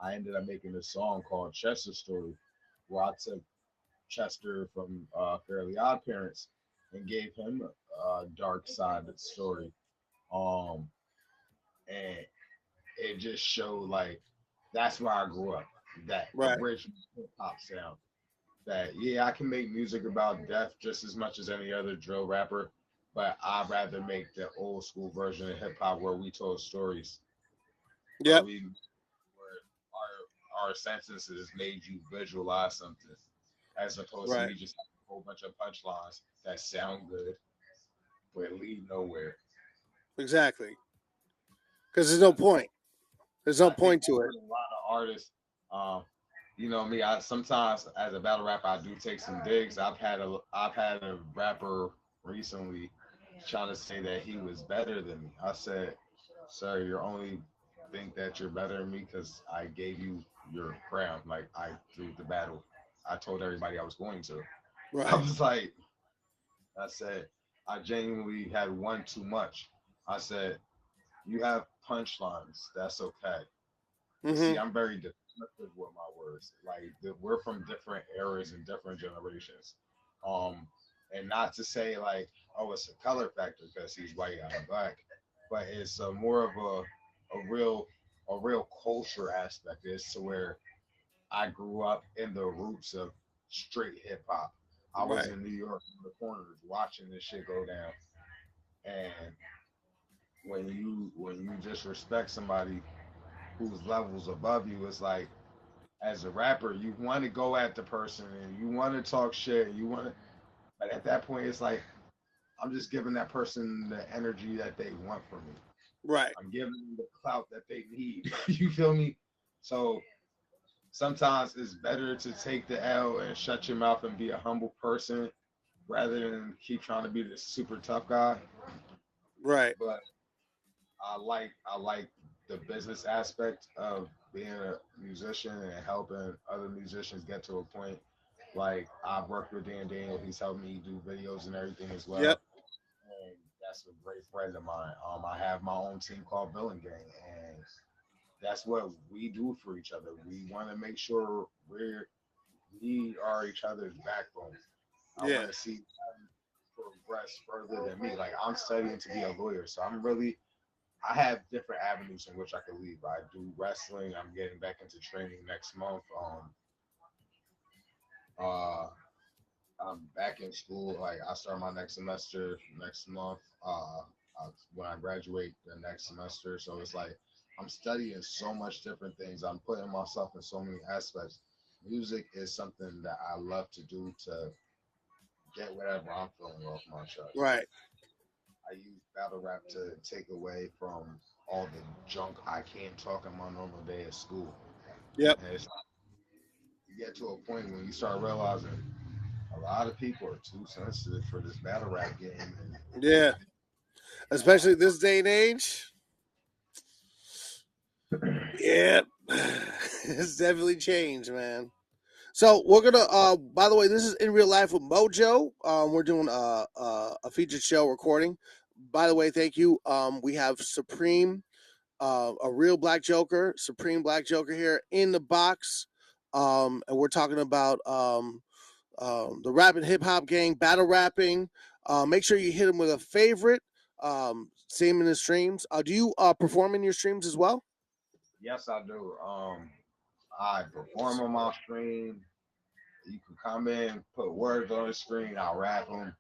I ended up making a song called Chester's Story, where I took Chester from Fairly Odd Parents and gave him a dark side of the story. And it just showed like that's where I grew up. That original hip hop sound. That I can make music about death just as much as any other drill rapper, but I'd rather make the old school version of hip hop where we told stories. Yeah. Where our sentences made you visualize something, as opposed to me just having a whole bunch of punchlines that sound good but lead nowhere. Exactly. Because there's no point. There's no point to it. A lot of artists, you know me. I sometimes, as a battle rapper, I do take some digs. I've had a rapper recently trying to say that he was better than me. I said, "Sir, you only think that you're better than me because I gave you your crown. Like I threw the battle. I told everybody I was going to. Right. I was like, I said, I genuinely had one too much. I said, you have punchlines. That's okay. See, I'm very descriptive with my words. Like we're from different eras and different generations. And not to say like, oh, it's a color factor because he's white and I'm black, but it's more of a real culture aspect. It's to where I grew up in the roots of straight hip hop. I was in New York in the corners watching this shit go down. And when you just respect somebody whose levels above you, it's like as a rapper, you want to go at the person and you want to talk shit. But at that point, it's like I'm just giving that person the energy that they want from me. Right. I'm giving them the clout that they need. You feel me? So sometimes it's better to take the L and shut your mouth and be a humble person rather than keep trying to be this super tough guy. Right. But I like the business aspect of being a musician and helping other musicians get to a point. Like I've worked with Dan Daniel, he's helped me do videos and everything as well. Yep. And that's a great friend of mine. I have my own team called Villain Gang, and that's what we do for each other. We want to make sure we are each other's backbone. I want to see them progress further than me. Like I'm studying to be a lawyer, so I have different avenues in which I can leave. I do wrestling. I'm getting back into training next month. I'm back in school. Like I start my next semester next month. When I graduate the next semester, so it's like I'm studying so much different things. I'm putting myself in so many aspects. Music is something that I love to do to get whatever I'm feeling off my chest. Right. I use battle rap to take away from all the junk I can't talk in my normal day at school. Yep. And you get to a point when you start realizing a lot of people are too sensitive for this battle rap game. Yeah. Especially this day and age. Yeah. It's definitely changed, man. So we're gonna by the way, this is In Real Life with Mojo. We're doing a featured show recording. By the way, thank you. We have Supreme, a real Black Joker, Supreme Black Joker here in the box. And we're talking about the rap and hip hop gang, battle rapping. Make sure you hit him with a favorite. Same in the streams. Do you perform in your streams as well? Yes, I do. I perform on my stream. You can come in, put words on the screen, I'll rap them.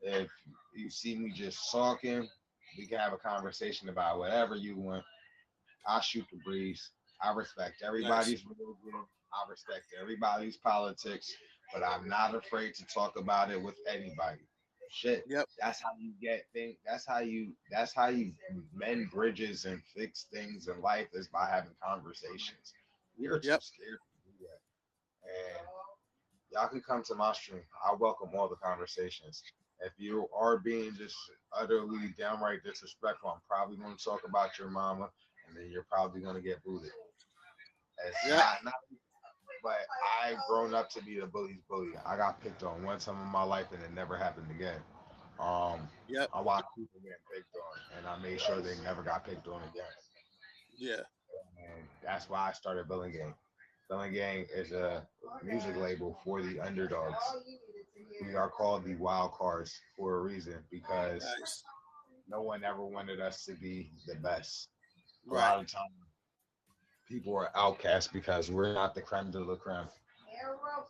If you see me just talking, we can have a conversation about whatever you want. I shoot the breeze. I respect everybody's religion. I respect everybody's politics. but I'm not afraid to talk about it with anybody. Shit. Yep. That's how you get things. That's how you mend bridges and fix things in life is by having conversations. We are too Yep. scared to do that. And y'all can come to my stream. I welcome all the conversations. If you are being just utterly downright disrespectful, I'm probably going to talk about your mama, and then you're probably going to get booted. It's Yep. not, but I've grown up to be the bully's bully. I got picked on one time in my life, and it never happened again. Yep. I watched people getting picked on, and I made sure they never got picked on again. Yeah. And that's why I started Billing Gang. Billing Gang is a music label for the underdogs. We are called the wild cards for a reason because Nice. no one ever wanted us to be the best. A Right. lot of times, people are outcasts because we're not the creme de la creme.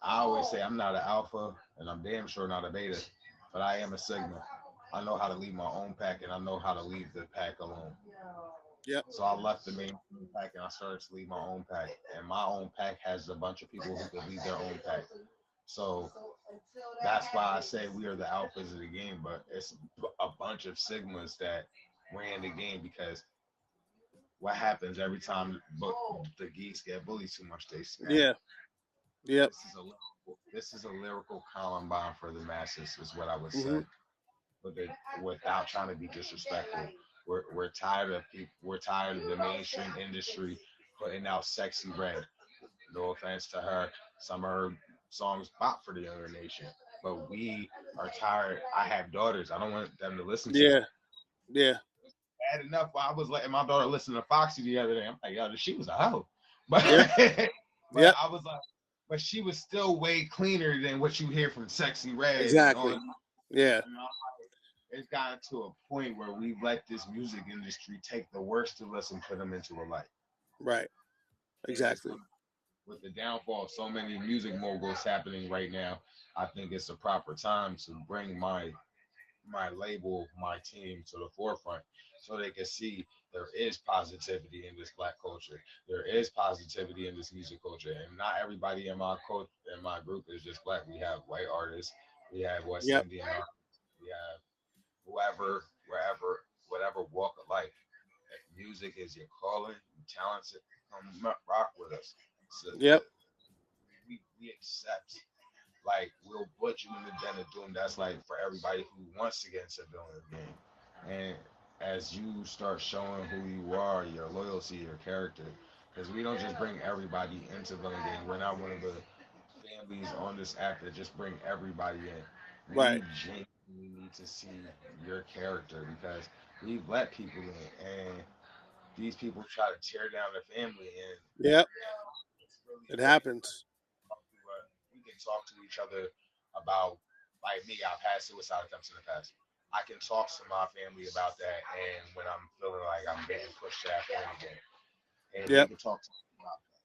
I always say I'm not an alpha, and I'm damn sure not a beta, but I am a sigma. I know how to lead my own pack, and I know how to leave the pack alone. Yep. So I left the main pack, and I started to lead my own pack. And my own pack has a bunch of people who can lead their own pack. So that's why I say we are the alphas of the game, but it's a bunch of sigmas that ran the game because what happens every time the geese get bullied too much, they snap. Yeah. Yep. This is a lyrical Columbine for the masses, is what I would say. Mhm. But without trying to be disrespectful, we're tired of people. We're tired of the mainstream industry putting out Sexy Red. No offense to her, some of her songs pop for the younger nation, but we are tired. I have daughters. I don't want them to listen to Yeah. it. Yeah. Bad enough. I was letting my daughter listen to Foxy the other day. I'm like, yo, she was a hoe. But, but Yep. I was like, but she was still way cleaner than what you hear from Sexy Red. Exactly. Yeah. You know, it's gotten to a point where we let this music industry take the worst of us and put them into a light. Right. Exactly. With the downfall of so many music moguls happening right now, I think it's a proper time to bring my label, my team to the forefront so they can see there is positivity in this Black culture. There is positivity in this music culture. And not everybody in my group is just Black. We have white artists, we have West Indian artists, we have whoever, wherever, whatever walk of life. If music is your calling, you're talented, come rock with us. So Yep. We accept. Like, we'll put you in the den of doom. That's like for everybody who wants to get into building the game. And as you start showing who you are, your loyalty, your character, because we don't just bring everybody into building game. We're not one of the families on this app that just bring everybody in. We Right. genuinely need to see your character because we've let people in, and these people try to tear down the family. And Yep. really It happens. we can talk to each other about, like me, I've had suicide attempts in the past. I can talk to my family about that, and when I'm feeling like I'm being pushed to that point again, and we can talk to them about that.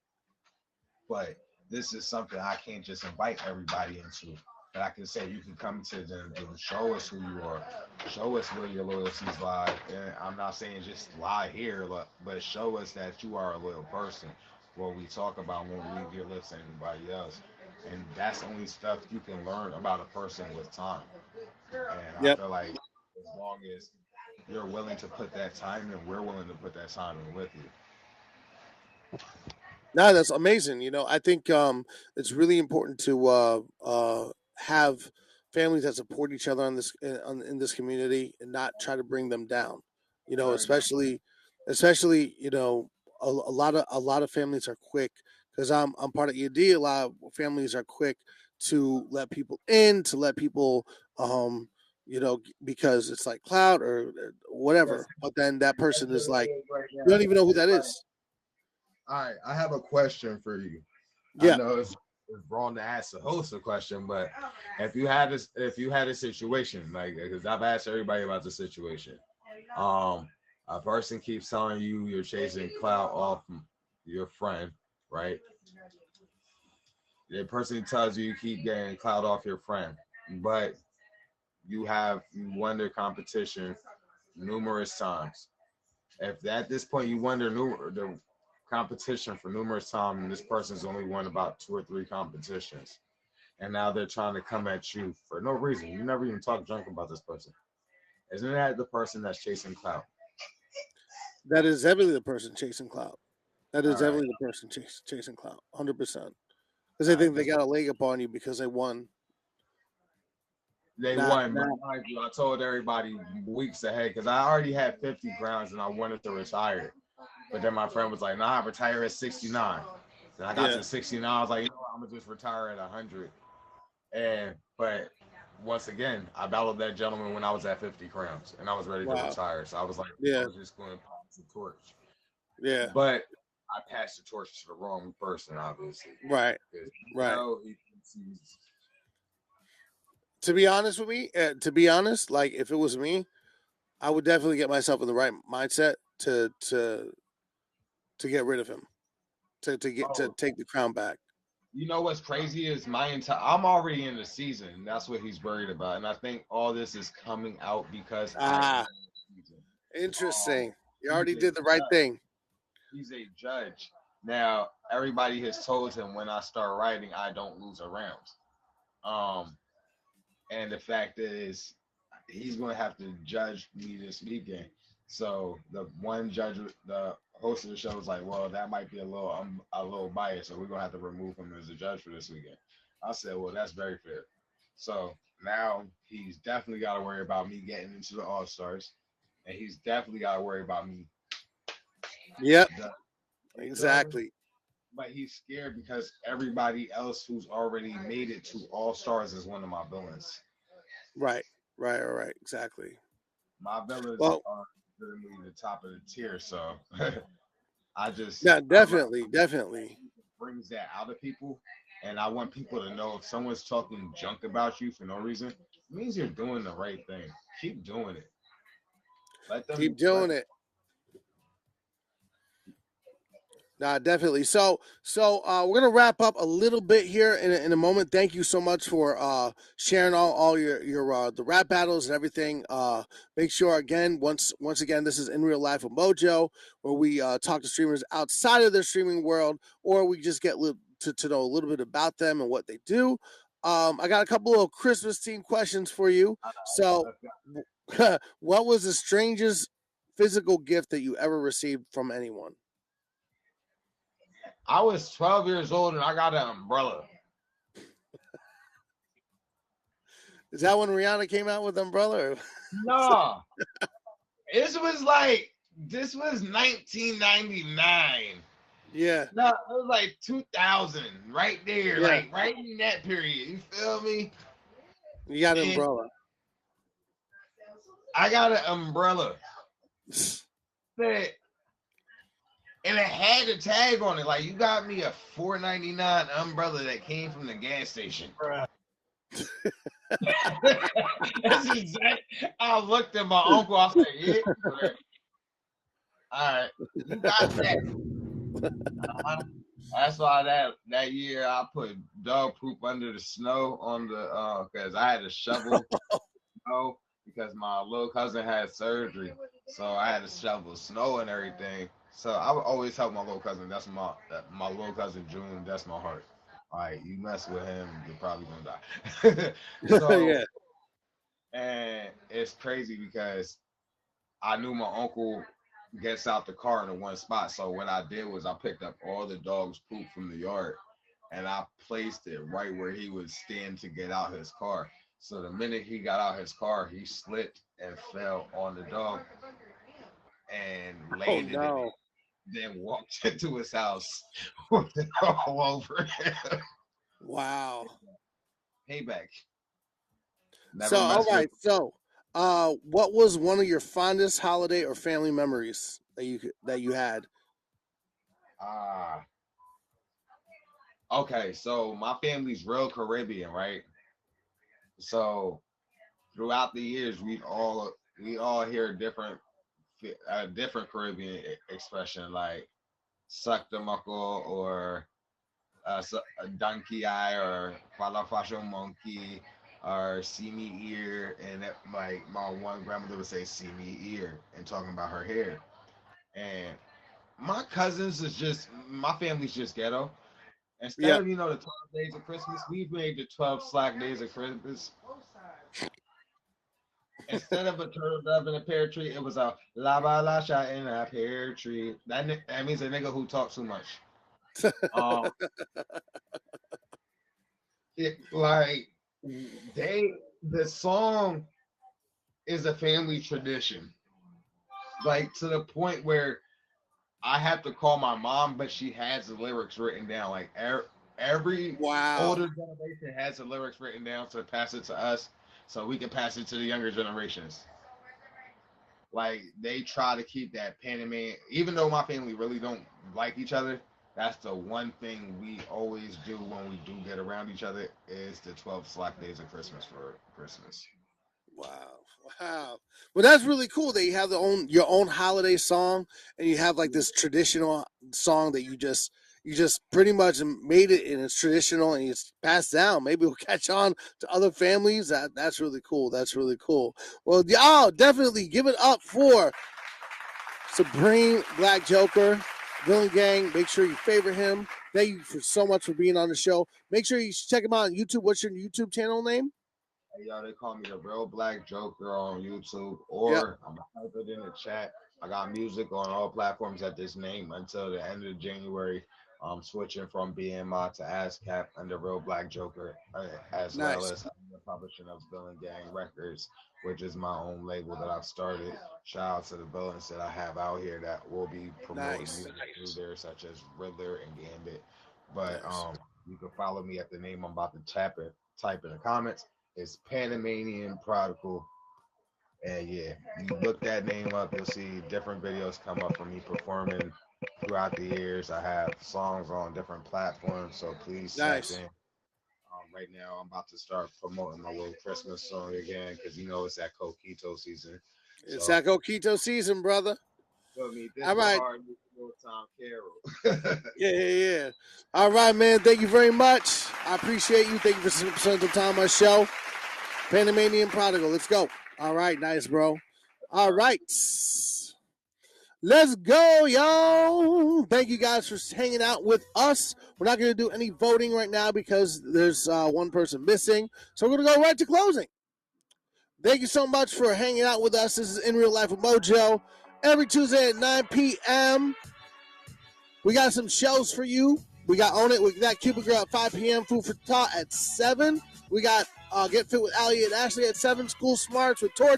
But this is something I can't just invite everybody into. But I can say you can come to them and show us who you are, show us where your loyalties lie. And I'm not saying just lie here, but show us that you are a loyal person. What we talk about when we leave your lips to anybody else. And that's only stuff you can learn about a person with time. And I feel like as long as you're willing to put that time in, we're willing to put that time in with you. No, that's amazing. I think it's really important to have families that support each other in this community and not try to bring them down. Especially a lot of families are quick because I'm part of ED. A lot of families are quick to let people in, to let people because it's like cloud or whatever. But then that person is like, you don't even know who that is. All right, I have a question for you. Yeah. I know it's wrong to ask the host a question, but if you had a situation, like, because I've asked everybody about the situation, a person keeps telling you you're chasing clout off your friend, right? The person tells you keep getting clout off your friend, but you won their competition numerous times. If at this point you won the competition for numerous times and this person's only won about 2 or 3 competitions, and now they're trying to come at you for no reason. You never even talk junk about this person. Isn't that the person that's chasing clout? That is definitely the person chasing clout. That is definitely the person chasing clout, 100%. Because they think they got a leg up on you because they won. They won. Mind you, I told everybody weeks ahead because I already had 50 crowns and I wanted to retire. But then my friend was like, nah, I retire at 69. And I got to 69. I was like, you know what, I'm going to just retire at 100. But once again, I battled that gentleman when I was at 50 crowns and I was ready to retire. So I was like, I was just going to pass the torch. Yeah. But I passed the torch to the wrong person, obviously. Right. To be honest with me, like if it was me, I would definitely get myself in the right mindset to get rid of him, to take the crown back. You know what's crazy is I'm already in the season. That's what he's worried about, and I think all this is coming out because interesting. You already did the right thing. He's a judge now. Everybody has told him when I start writing, I don't lose a round. And the fact is, he's going to have to judge me this weekend. So the one judge, the host of the show, was like, "Well, that might be a little biased, so we're going to have to remove him as a judge for this weekend." I said, "Well, that's very fair." So now he's definitely got to worry about me getting into the All Stars, and he's definitely got to worry about me. Yep, exactly. But he's scared because everybody else who's already made it to All Stars is one of my villains. Right. Exactly. My villains are literally the top of the tier, so I just definitely brings that out of people, and I want people to know if someone's talking junk about you for no reason, it means you're doing the right thing. Keep doing it. Keep doing it. Nah, definitely. So we're gonna wrap up a little bit here in a moment. Thank you so much for sharing all your the rap battles and everything. Make sure again, once again, this is In Real Life with Mojo, where we talk to streamers outside of their streaming world, or we just get to know a little bit about them and what they do. I got a couple of Christmas themed questions for you. So, what was the strangest physical gift that you ever received from anyone? I was 12 years old and I got an umbrella. Is that when Rihanna came out with umbrella? No. This was 1999. Yeah. No, it was like 2000, right there, like right in that period. You feel me? You got an umbrella. I got an umbrella. And it had a tag on it. Like, you got me a $4.99 umbrella that came from the gas station. That's exactly. I looked at my uncle. I said, "Yeah, all right, you got that." That's why that year I put dog poop under the snow on the because I had to shovel snow because my little cousin had surgery, so I had to shovel snow and everything. So I would always help my little cousin. That's my little cousin June. That's my heart. All right, you mess with him, you're probably gonna die. So, and it's crazy because I knew my uncle gets out the car in the one spot. So what I did was I picked up all the dog's poop from the yard and I placed it right where he would stand to get out his car. So the minute he got out his car, he slipped and fell on the dog and landed in it. Then walked into his house with it all over him. Wow. Payback. All right. So, what was one of your fondest holiday or family memories that you had? Okay. So my family's real Caribbean, right? So throughout the years, we all hear different Caribbean expression like "suck the muckle" or a donkey eye or "falafasho monkey" or "see me ear," and that, like my one grandmother would say "see me ear" and talking about her hair. And my cousins is just my family's just ghetto. Instead of, the 12 days of Christmas, we've made the 12 slack days of Christmas. Instead of a turtle dove in a pear tree, it was a la ba la shot in a pear tree. That means a nigga who talks too much. The song is a family tradition. Like, to the point where I have to call my mom, but she has the lyrics written down. Like, every older generation has the lyrics written down to pass it to us so we can pass it to the younger generations. Like, they try to keep that Panamanian, even though my family really don't like each other, that's the one thing we always do when we do get around each other is the 12 slack days of Christmas for Christmas. Wow. Well, that's really cool that you have your own holiday song, and you have like this traditional song that you just pretty much made it, and it's traditional and it's passed down. Maybe we'll catch on to other families. That's really cool. That's really cool. Well, y'all definitely give it up for Supreme Black Joker, Villain Gang. Make sure you favorite him. Thank you so much for being on the show. Make sure you check him out on YouTube. What's your YouTube channel name? Hey, y'all, they call me the Real Black Joker on YouTube, or I'm gonna type it in the chat. I got music on all platforms at this name until the end of January. I'm switching from BMI to ASCAP under Real Black Joker, as well as the publishing of Villain Gang Records, which is my own label that I've started. Shout out to the villains that I have out here that will be promoting music through there, such as Riddler and Gambit. But you can follow me at the name I'm about to type in the comments. It's Panamanian Prodigal. And yeah, you look that name up, you'll see different videos come up from me performing throughout the years. I have songs on different platforms, so please check in. Right now, I'm about to start promoting my little Christmas song again because it's that Coquito season. It's that Coquito season, brother. All right. Yeah. All right, man. Thank you very much. I appreciate you. Thank you for spending some time on my show. Panamanian Prodigal. Let's go. All right. Nice, bro. All right. Let's go, y'all. Thank you guys for hanging out with us. We're not going to do any voting right now because there's one person missing. So we're going to go right to closing. Thank you so much for hanging out with us. This is In Real Life with Mojo. Every Tuesday at 9 p.m. We got some shows for you. We got Own It. We got Cuban Girl at 5 p.m. Food for Thought at 7. We got Get Fit with Ali and Ashley at 7. School Smarts with Tor.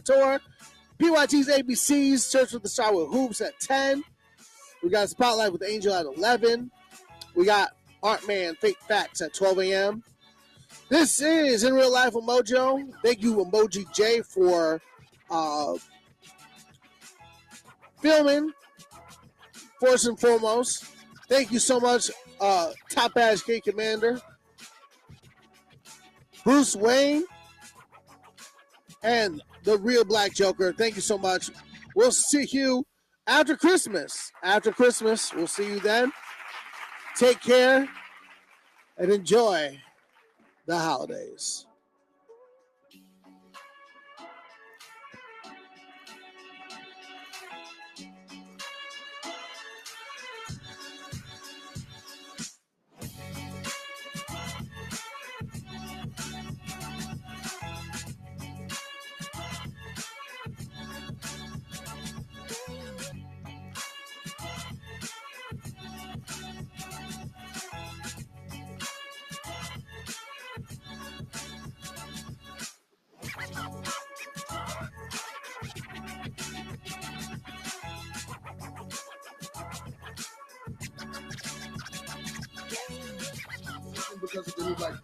PYT's ABCs, Search with the Star with Hoops at 10. We got Spotlight with Angel at 11. We got Art Man Fake Facts at 12 a.m. This is In Real Life with Mojo. Thank you, Emoji J, for filming, first and foremost. Thank you so much, Top Badge K Commander, Bruce Wayne, and the Real Black Joker. Thank you so much. We'll see you after Christmas. We'll see you then. Take care and enjoy the holidays. Because of the new life.